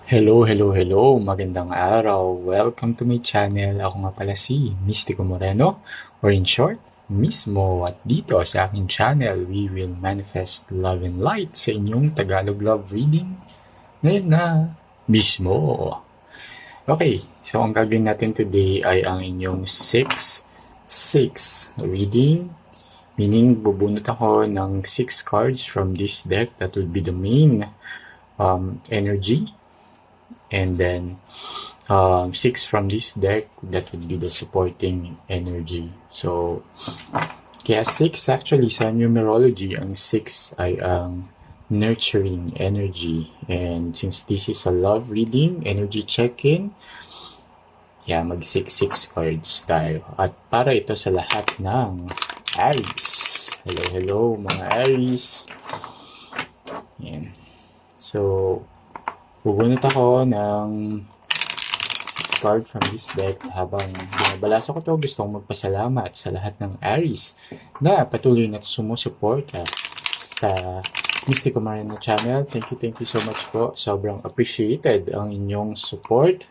Hello, hello, hello! Magandang araw! Welcome to my channel. Ako nga pala si Mystico Moreno, or in short, Mismo. At dito sa aking channel, we will manifest love and light sa inyong Tagalog love reading ngayon na mismo. Okay, so ang gagawin natin today ay ang inyong 6-6 reading. Meaning, bubunot ako ng 6 cards from this deck. That would be the main energy. And then 6 from this deck, that would be the supporting energy. So, kaya 6 actually sa numerology, ang 6 ay ang nurturing energy. And since this is a love reading, energy check-in, mag 6-6 cards tayo. At para ito sa lahat ng Aries. Hello, hello mga Aries. Yan. So, bubunot ako ng card from this deck. Habang binabalasa ko to, gusto kong magpasalamat sa lahat ng Aries na patuloy na sumusuporta sa Mystico Moreno channel. Thank you so much po. Sobrang appreciated ang inyong support.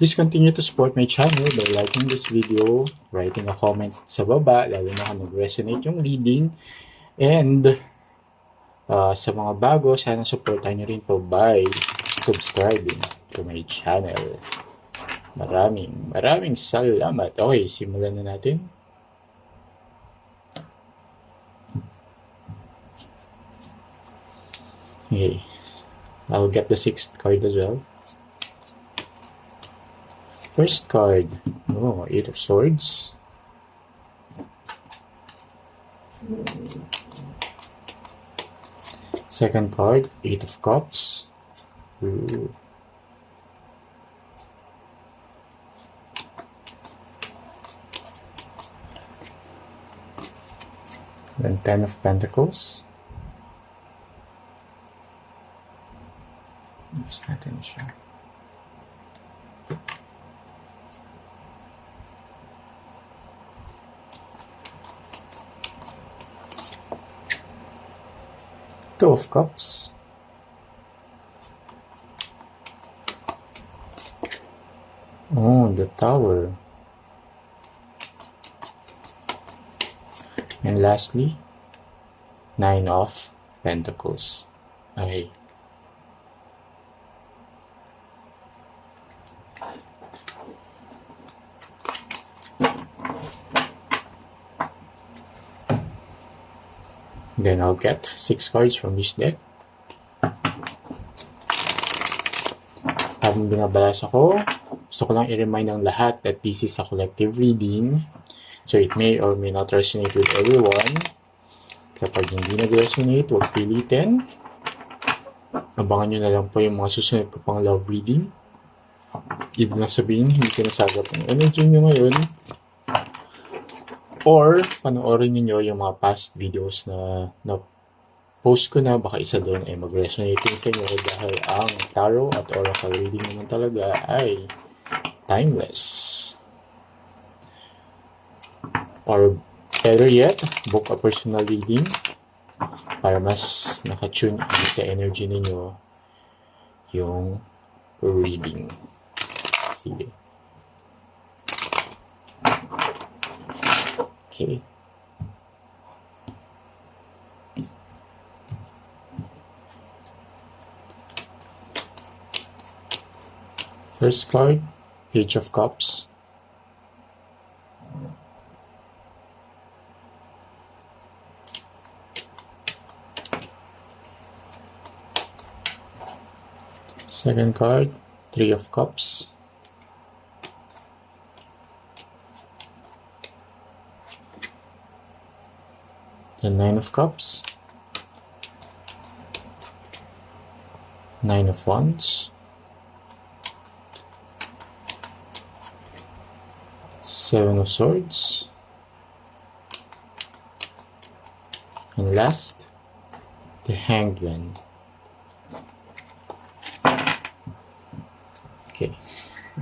Please continue to support my channel by liking this video, writing a comment sa baba, lalo na kung nag-resonate yung reading. And sa mga bago, sana supportan nyo rin po by subscribing to my channel. Maraming salamat. Okay, simulan na natin. Okay, I'll get the 6th card as well. First card, 8 of Swords. Second card, 8 of Cups. Ooh. Then 10 of Pentacles. Just natin siya. Two of Cups. Oh, the Tower. And lastly, 9 of Pentacles. Okay. Then I'll get 6 cards from this deck. Habang binabalasa ko, gusto ko lang i-remind ang lahat that this is a collective reading. So it may or may not resonate with everyone. Kapag hindi nag-resonate, huwag pilitin. Abangan nyo na lang po yung mga susunod ko pang love reading. Ibig na sabihin, hindi ko nasagap ang energy nyo ngayon. Or, panoorin niyo yung mga past videos na post ko na. Baka isa doon ay mag-resonate sa inyo dahil ang tarot at oracle reading naman talaga ay timeless. Or better yet, book a personal reading para mas nakatune sa energy ninyo yung reading. Sige. Okay. First card, Page of Cups. Second card, Three of Cups. The 9 of Cups. 9 of Wands. 7 of Swords. And last, the Hanged Man. Okay.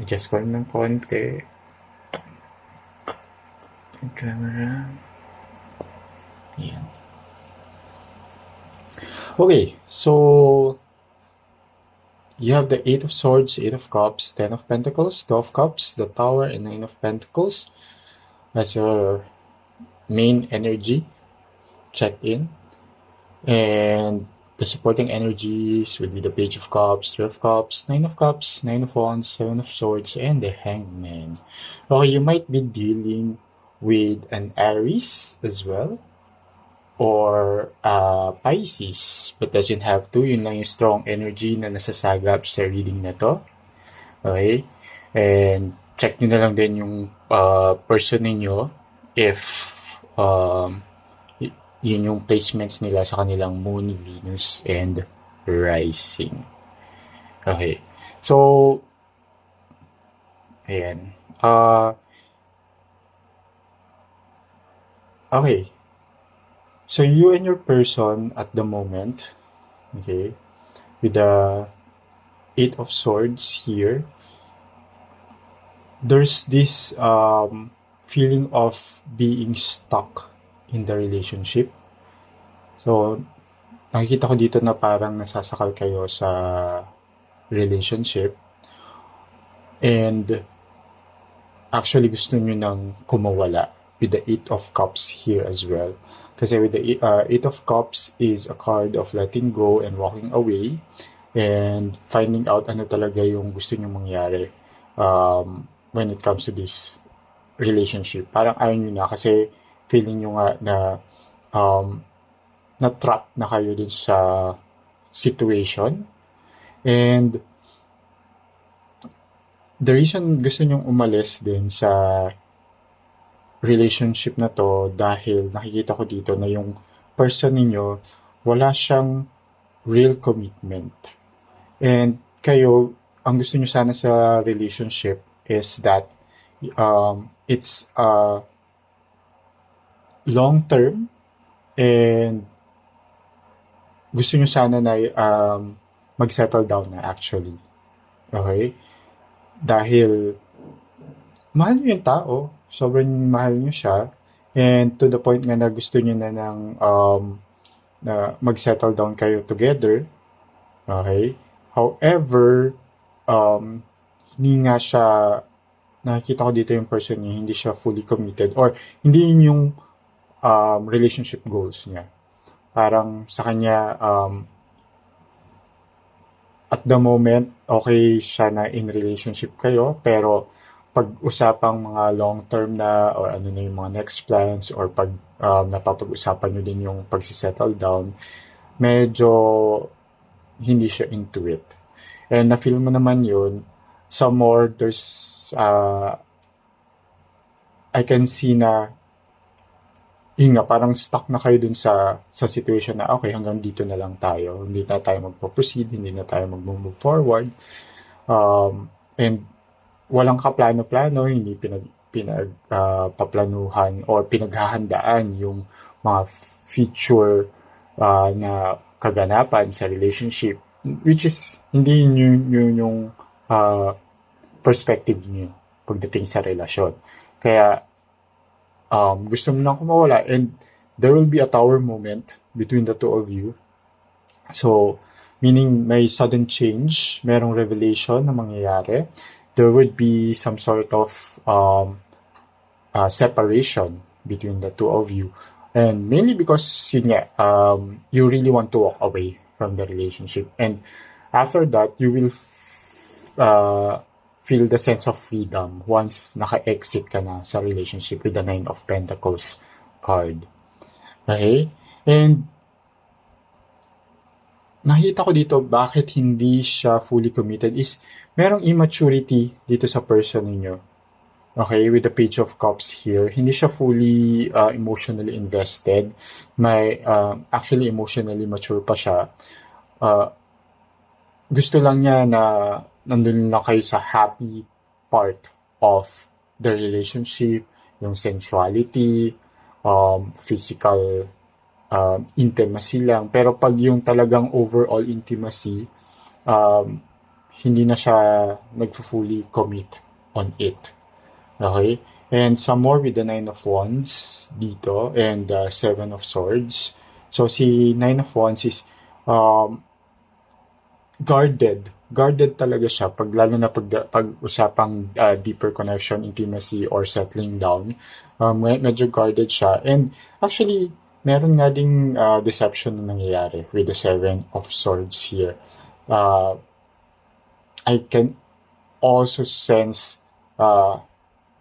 Adjust ko ng konti ang camera. Yan. Okay, so you have the Eight of Swords, Eight of Cups, Ten of Pentacles, Two of Cups, the Tower, and Nine of Pentacles as your main energy check-in. And the supporting energies will be the Page of Cups, Three of Cups, Nine of Cups, Nine of Wands, Seven of Swords, and the Hangman. Okay, you might be dealing with an Aries as well, or Pisces, but doesn't have to. Yun lang yung strong energy na nasasagap sa reading na to. Okay? And check nyo na lang din yung person ninyo if yun yung placements nila sa kanilang Moon, Venus, and Rising. Okay. So, ayan. Okay. So, you and your person at the moment, okay, with the Eight of Swords here, there's this feeling of being stuck in the relationship. So, nakikita ko dito na parang nasasakal kayo sa relationship. And actually, gusto nyo nang kumawala with the Eight of Cups here as well. Kasi with the Eight of Cups is a card of letting go and walking away and finding out ano talaga yung gusto nyo mangyari when it comes to this relationship. Parang ayaw nyo na kasi feeling nyo nga na na-trap na kayo dun sa situation. And the reason gusto nyong umalis din sa relationship na to dahil nakikita ko dito na yung person ninyo wala siyang real commitment. And kayo, ang gusto nyo sana sa relationship is that it's long term and gusto nyo sana na mag-settle down na actually. Okay? Dahil mahal nyo yung tao. Sobrang mahal nyo siya. And to the point nga na gusto nyo na ng na mag-settle down kayo together. Okay? However, hindi nga siya, nakikita ko dito yung person niya, hindi siya fully committed or hindi yun yung relationship goals niya. Parang sa kanya, at the moment, okay siya na in relationship kayo, pero pag-usapang mga long-term na or ano na yung mga next plans or pag napapag-usapan nyo din yung pagsisettle down, medyo hindi siya into it. And na-feel mo naman yun, some more, there's, I can see na, yun nga, parang stuck na kayo dun sa situation na, okay, hanggang dito na lang tayo. Hindi na tayo magpo-proceed, hindi na tayo mag-move forward. And walang kaplano-plano, hindi pinagpaplanuhan or pinaghahandaan yung mga future na kaganapan sa relationship, which is hindi yun yung perspective niyo pagdating sa relasyon. Kaya gusto mo nang kumawala and there will be a tower moment between the two of you. So, meaning may sudden change, merong revelation na mangyayari. There would be some sort of separation between the two of you. And mainly because yun nga, you really want to walk away from the relationship. And after that, you will feel the sense of freedom once naka-exit ka na sa relationship with the Nine of Pentacles card. Okay? And nakita ko dito bakit hindi siya fully committed is merong immaturity dito sa person ninyo. Okay? With the Page of Cups here, hindi siya fully emotionally invested. May actually emotionally mature pa siya. Gusto lang niya na nandun lang kayo sa happy part of the relationship, yung sensuality, physical intimacy lang. Pero pag yung talagang overall intimacy, hindi na siya nag-fully commit on it. Okay? And some more with the Nine of Wands dito and the Seven of Swords. So si Nine of Wands is guarded guarded talaga siya lalo na pag usapang deeper connection, intimacy, or settling down. Medyo guarded siya. And actually, meron nga ding deception na nangyayari with the Seven of Swords here. I can also sense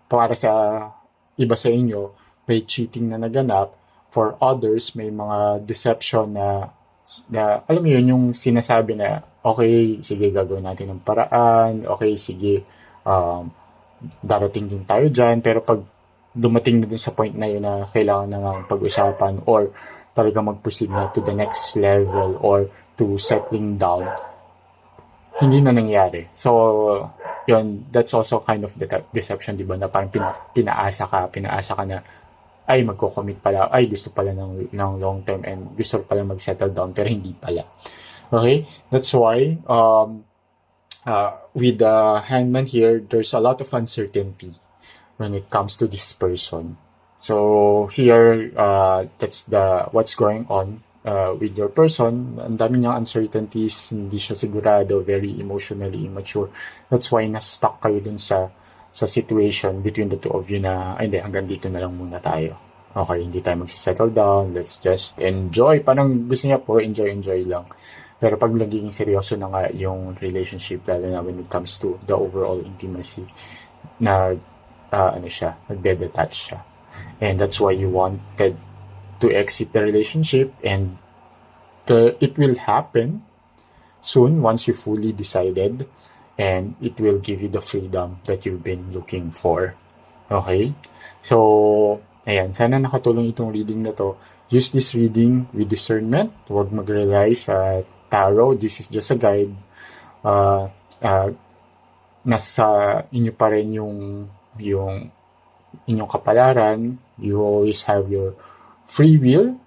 para sa iba sa inyo, may cheating na naganap. For others, may mga deception na alam mo yun, yung sinasabi na, okay, sige, gagawin natin ng paraan, okay, sige, darating din tayo dyan, pero pag dumating na dun sa point na yun na kailangan na nga pag-usapan or talaga mag-proceed na to the next level or to settling down, hindi na nangyari. So, yun, that's also kind of deception, di ba? Na parang pinaasa ka na, ay, magko-commit pala, ay, gusto pala ng long term and gusto pala mag-settle down, pero hindi pala. Okay? That's why, with the hangman here, there's a lot of uncertainty when it comes to this person. So, here, that's what's going on with your person. Ang dami niyang uncertainties, hindi siya sigurado, very emotionally immature. That's why na-stuck kayo dun sa situation between the two of you na, ay, hindi, hanggang dito na lang muna tayo. Okay, hindi tayo magsisettle down. Let's just enjoy. Parang gusto niya po, enjoy lang. Pero pag nagiging seryoso na nga yung relationship, lalo na when it comes to the overall intimacy, nagde-detach siya. And that's why you wanted to exit the relationship, and it will happen soon once you fully decided, and it will give you the freedom that you've been looking for. Okay? So, ayan, sana nakatulong itong reading na to. Use this reading with discernment. Huwag mag-rely sa tarot. This is just a guide. Nasa inyo pa rin yung inyong kapalaran. You always have your free will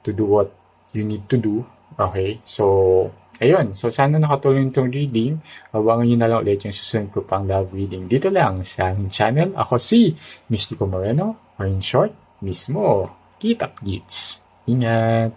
to do what you need to do. Okay? So, ayun. So, sana nakatulong itong reading. Abangan nyo na lang ulit yung susunod ko pang love reading. Dito lang sa aking channel. Ako si Mystico Moreno. Or in short, mismo. Kita Gits. Ingat!